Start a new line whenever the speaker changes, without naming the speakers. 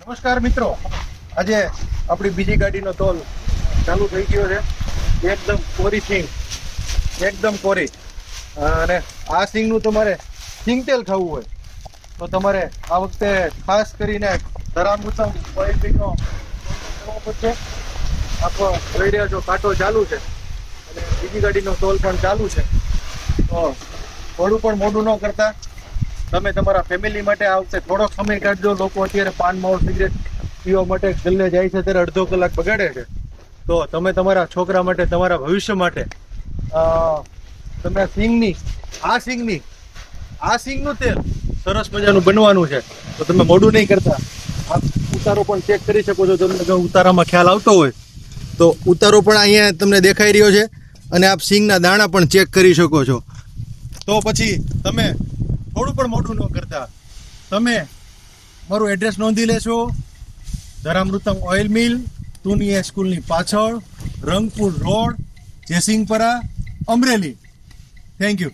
નમસ્કાર મિત્રો, આજે આપણી બીજી ગાડીનો તોલ ચાલુ થઈ ગયો છે. એકદમ કોરી સિંગ, એકદમ કોરી. અને આ સિંગનું તમારે સિંગ તેલ ખાવું હોય તો તમારે આ વખતે ખાસ કરીને ધરામુતમ ઓઇલનો કરવો પડશે. આખો જોઈ રહ્યા છો કાંટો ચાલુ છે અને બીજી ગાડીનો તોલ પણ ચાલુ છે. તો થોડું પણ મોડું ન કરતા તમે તમારા ફેમિલી માટે આ વખતે થોડોક સમય કાઢજો. લોકો અત્યારે પાન માવો સિગરેટ પીવા માટે ગલ્લે જાય છે ત્યારે અડધો કલાક બગાડે છે. તો તમે તમારા છોકરા માટે, તમારા ભવિષ્ય માટે તમે આ સિંગનું તેલ સરસ મજાનું બનવાનું છે. તો તમે મોડું નહીં કરતા. આ ઉતારો પણ ચેક કરી શકો છો. તમને જો ઉતારામાં ખ્યાલ આવતો હોય તો ઉતારો પણ અહીંયા તમને દેખાઈ રહ્યો છે અને આપ સિંગના દાણા પણ ચેક કરી શકો છો. તો પછી તમે થોડું પણ મોટું ન કરતા તમે મારું એડ્રેસ નોંધી લેશો. ધરામૃતમ ઓઇલ મિલ, ટુનિયા સ્કૂલની પાછળ, Rangpur road, Jaysinhpara, Amreli. Thank you.